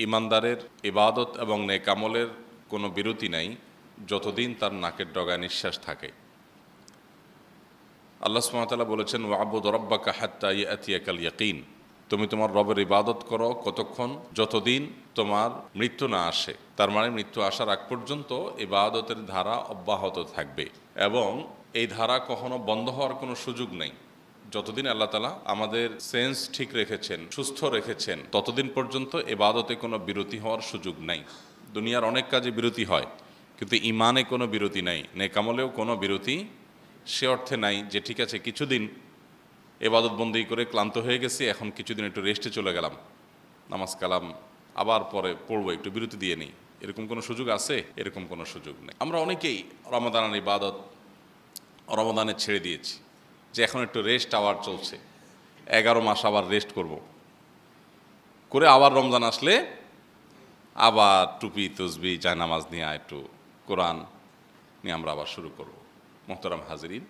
ইমানদারের ইবাদত এবং নেক আমলের কোনো বিরতি নাই যতদিন তার নাকের ডগায় নিঃশ্বাস থাকে। আল্লাহ সুবহানাহু ওয়া তাআলা বলেছেন, ওয়াবুদ রাব্বাকা হাত্তা ইয়াতিয়াকাল ইয়াকিন, তুমি তোমার রবের ইবাদত করো কতক্ষণ, যতদিন তোমার মৃত্যু না আসে। তার মানে মৃত্যু আসার আগ পর্যন্ত ইবাদতের ধারা অব্যাহত থাকবে এবং এই ধারা কখনো বন্ধ হওয়ার কোনো সুযোগ নেই। যতদিন আল্লাহ তাআলা আমাদের সেন্স ঠিক রেখেছেন, সুস্থ রেখেছেন, ততদিন পর্যন্ত ইবাদতে কোনো বিরতি হওয়ার সুযোগ নাই। দুনিয়ার অনেক কাজে বিরতি হয়, কিন্তু ইমানে কোনো বিরতি নাই, নেক আমলেও কোনো বিরতি সে অর্থে নাই যে ঠিক আছে কিছুদিন ইবাদত বন্দি করে ক্লান্ত হয়ে গেছি, এখন কিছুদিন একটু রেস্টে চলে গেলাম, নামাজ কালাম আবার পরে পড়বো, একটু বিরতি দিয়ে নিই, এরকম কোনো সুযোগ আছে? এরকম কোনো সুযোগ নেই। আমরা অনেকেই রমাদানের ইবাদত রমাদানে ছেড়ে দিয়েছি যে এখন একটু রেস্ট আবার চলছে, 11 মাস আবার রেস্ট করব করে আবার রমজান আসলে আবার টুপি তসবি জায়নামাজ নিয়ে একটু কোরআন নিয়ে আমরা আবার শুরু করব। মোহতারাম হাজিরিন,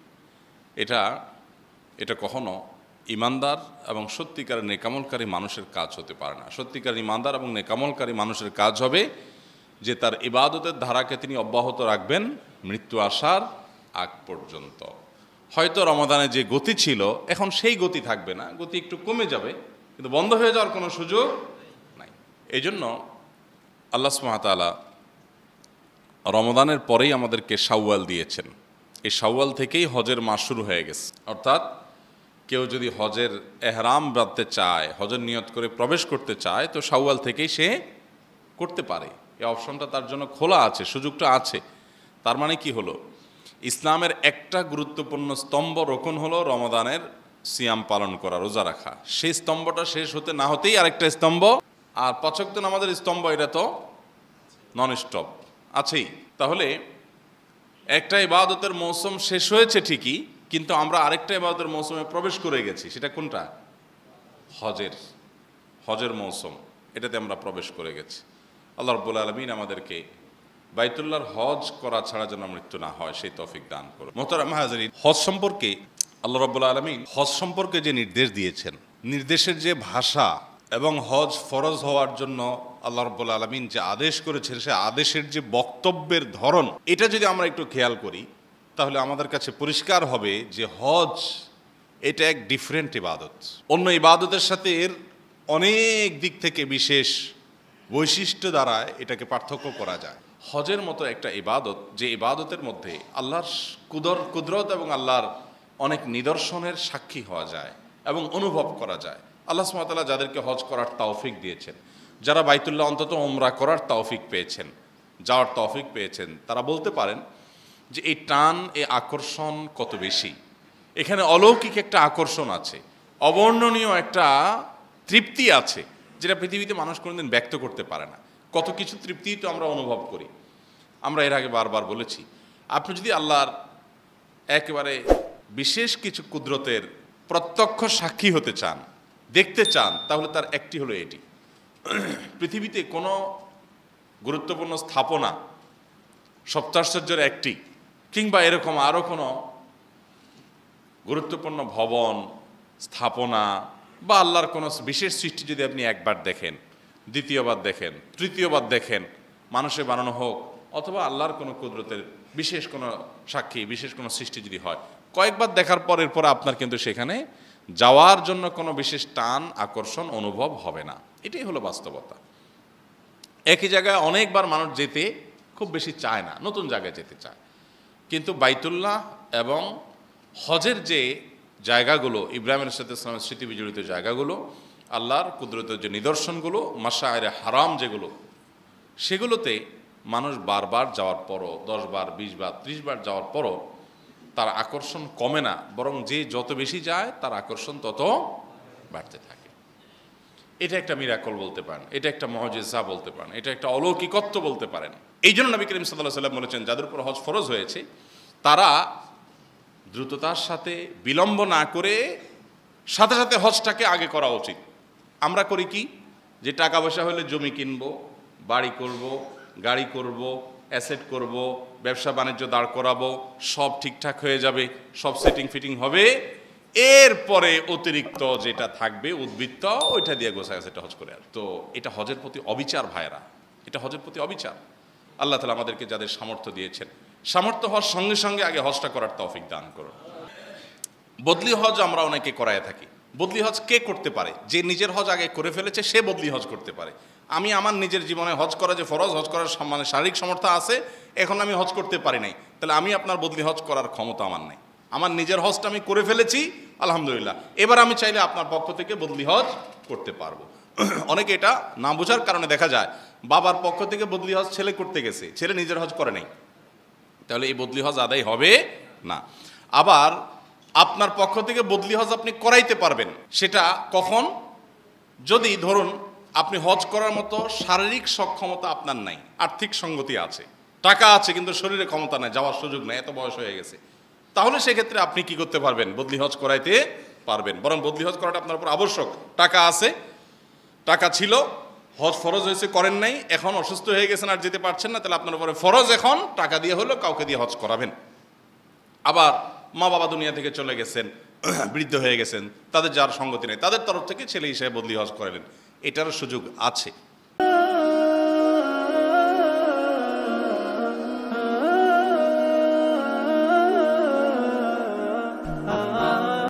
এটা কখনো ইমানদার এবং সত্যিকারের নেকামলকারী মানুষের কাজ হতে পারে না। সত্যিকার ইমানদার এবং নেকামলকারী মানুষের কাজ হবে যে তার ইবাদতের ধারাকে তিনি অব্যাহত রাখবেন মৃত্যু আসার আগ পর্যন্ত। হয়তো রমাদানে যে গতি ছিল এখন সেই গতি থাকবে না, গতি একটু কমে যাবে, কিন্তু বন্ধ হয়ে যাওয়ার কোনো সুযোগ নাই। এই জন্য আল্লাহ সুবহানাহু ওয়া তাআলা রমাদানের পরেই আমাদেরকে শাওয়াল দিয়েছেন। এই শাওয়াল থেকেই হজের মাস শুরু হয়ে গেছে। অর্থাৎ কেউ যদি হজের এহরাম বাঁধতে চায়, হজের নিয়ত করে প্রবেশ করতে চায়, তো শাওয়াল থেকেই সে করতে পারে। এই অপশনটা তার জন্য খোলা আছে, সুযোগটা আছে। তার মানে কি হলো, ইসলামের একটা গুরুত্বপূর্ণ স্তম্ভ রোকন হলো রমাদানের সিয়াম পালন করা, রোজা রাখা। সেই স্তম্ভটা শেষ হতে না হতেই আরেকটা স্তম্ভ, আর 5 ওয়াক্ত নামাজের স্তম্ভ এটা তো নন স্টপ আছেই। তাহলে একটা ইবাদতের মৌসুম শেষ হয়েছে ঠিকই, কিন্তু আমরা আরেকটা ইবাদতের মৌসুমে প্রবেশ করে গেছি। সেটা কোনটা? হজের মৌসুম, এটাতে আমরা প্রবেশ করে গেছি। আল্লাহ রাব্বুল আলামিন আমাদেরকে বাইতুল্লাহর হজ করা ছাড়া যেন মৃত্যু না হয় সেই তৌফিক দান করুন। মোহতারাম হাজিরিন, হজ সম্পর্কে আল্লাহ রাব্বুল আলামিন হজ সম্পর্কে যে নির্দেশ দিয়েছেন, নির্দেশের যে ভাষা এবং হজ ফরজ হওয়ার জন্য আল্লাহ রাব্বুল আলামিন যে আদেশ করেছেন, সে আদেশের যে বক্তব্যের ধরন, এটা যদি আমরা একটু খেয়াল করি তাহলে আমাদের কাছে পরিষ্কার হবে যে হজ এটা এক ডিফারেন্ট ইবাদত। অন্য ইবাদতের সাথে এর অনেক দিক থেকে বিশেষ বৈশিষ্ট্য দ্বারা এটাকে পার্থক্য করা যায়। হজের মতো একটা ইবাদত, যে ইবাদতের মধ্যে আল্লাহর কুদরত এবং আল্লাহর অনেক নিদর্শনের সাক্ষী হওয়া যায় এবং অনুভব করা যায়। আল্লাহ সুবহানাহু ওয়া তাআলা যাদেরকে হজ করার তৌফিক দিয়েছেন, যারা বাইতুল্লাহ অন্তত উমরা করার তৌফিক পেয়েছেন, যাওয়ার তৌফিক পেয়েছেন, তারা বলতে পারেন যে এই টান, এই আকর্ষণ কত বেশি। এখানে অলৌকিক একটা আকর্ষণ আছে, অবর্ণনীয় একটা তৃপ্তি আছে, যেটা পৃথিবীতে মানুষ কোনোদিন ব্যক্ত করতে পারে না। কত কিছু তৃপ্তি তো আমরা অনুভব করি। আমরা এর আগে বারবার বলেছি, আপনি যদি আল্লাহর একেবারে বিশেষ কিছু কুদরতের প্রত্যক্ষ সাক্ষী হতে চান, দেখতে চান, তাহলে তার একটি হলো এটি। পৃথিবীতে কোনো গুরুত্বপূর্ণ স্থাপনা, সপ্তাশ্চর্যের একটি, কিংবা এরকম আরও কোনো গুরুত্বপূর্ণ ভবন, স্থাপনা বা আল্লাহর কোনো বিশেষ সৃষ্টি যদি আপনি একবার দেখেন, দ্বিতীয়বার দেখেন, তৃতীয়বার দেখেন, মানুষের বানানো হোক অথবা আল্লাহর কোনো কুদরতের বিশেষ কোনো সাক্ষী, বিশেষ কোনো সৃষ্টি যদি হয়, কয়েকবার দেখার পরের পর আপনার কিন্তু সেখানে যাওয়ার জন্য কোনো বিশেষ টান, আকর্ষণ অনুভব হবে না। এটাই হলো বাস্তবতা। একই জায়গায় অনেকবার মানুষ যেতে খুব বেশি চায় না, নতুন জায়গায় যেতে চায়। কিন্তু বাইতুল্লাহ এবং হজের যে জায়গাগুলো, ইব্রাহিম আলাইহিস সালামের স্মৃতি বিজড়িত জায়গাগুলো, আল্লাহর কুদরতের যে নিদর্শনগুলো, মাশআইরে হারাম যেগুলো, সেগুলোতে মানুষ বারবার যাওয়ার পরও, 10 বার, 20 বার, 30 বার যাওয়ার পরও তার আকর্ষণ কমে না, বরং যে যত বেশি যায় তার আকর্ষণ তত বাড়তে থাকে। এটা একটা মিরাকল বলতে পারেন, এটা একটা মুআজিজা বলতে পারেন, এটা একটা অলৌকিকত্ব বলতে পারেন। এই জন্য নবী করিম সাল্লাল্লাহু আলাইহি ওয়াসাল্লাম বলেছেন, যাদের উপর হজ ফরজ হয়েছে তারা দ্রুততার সাথে, বিলম্ব না করে সাথে সাথে হজটাকে আগে করা উচিত। আমরা করি কি, যে টাকা পয়সা হলে জমি কিনবো, বাড়ি করব, গাড়ি করব, অ্যাসেট করব, ব্যবসা বাণিজ্য দাঁড় করাবো, সব ঠিকঠাক হয়ে যাবে, সব সেটিং ফিটিং হবে, এরপরে অতিরিক্ত যেটা থাকবে উদ্বৃত্ত ওইটা দিয়ে গোছায় সেটা হজ করে। আর তো এটা হজের প্রতি অবিচার ভাইরা, এটা হজের প্রতি অবিচার। আল্লাহ তাআলা আমাদেরকে যাদের সামর্থ্য দিয়েছেন, সামর্থ্য হওয়ার সঙ্গে সঙ্গে আগে হজটা করার তৌফিক দান করুন। বদলি হজ আমরা অনেকে করায় থাকি। বদলি হজ কে করতে পারে? যে নিজের হজ আগে করে ফেলেছে সে বদলি হজ করতে পারে। আমি আমার নিজের জীবনে হজ করা যে ফরজ, হজ করার মানে শারীরিক সামর্থ্য আছে, এখন আমি হজ করতে পারি নাই, তাহলে আমি আপনার বদলি হজ করার ক্ষমতা আমার নাই। আমার নিজের হজটা আমি করে ফেলেছি আলহামদুলিল্লাহ, এবার আমি চাইলে আপনার পক্ষ থেকে বদলি হজ করতে পারবো। অনেকে এটা না বোঝার কারণে দেখা যায় বাবার পক্ষ থেকে বদলি হজ ছেলে করতে গেছে, ছেলে নিজের হজ করে নাই, তাহলে এই বদলি হজ আদায় হবে না। আবার আপনার পক্ষ থেকে বদলি হজ আপনি করাইতে পারবেন, সেটা কখন? যদি ধরুন আপনি হজ করার মতো শারীরিক সক্ষমতা আপনার নাই, আর্থিক সঙ্গতি আছে, টাকা আছে কিন্তু শরীরে ক্ষমতা নাই, যাওয়ার সুযোগ নাই, এত বয়স হয়ে গেছে, তাহলে সেক্ষেত্রে আপনি কি করতে পারবেন? বদলি হজ করাইতে পারবেন। বরং বদলি হজ করাটা আপনার উপর আবশ্যক। টাকা আছে, টাকা ছিল, হজ ফরজ হয়েছে করেন নাই, এখন অসুস্থ হয়ে গেছেন আর যেতে পারছেন না, তাহলে আপনার উপরে ফরজ এখন টাকা দিয়ে হলো কাউকে দিয়ে হজ করাবেন। আবার মা বাবা দুনিয়া থেকে চলে গেছেন, বৃদ্ধ হয়ে গেছেন, তাদের যার সঙ্গতি নেই, তাদের তরফ থেকে ছেলে হিসেবে বদলি হজ করালেন, এটারও সুযোগ আছে।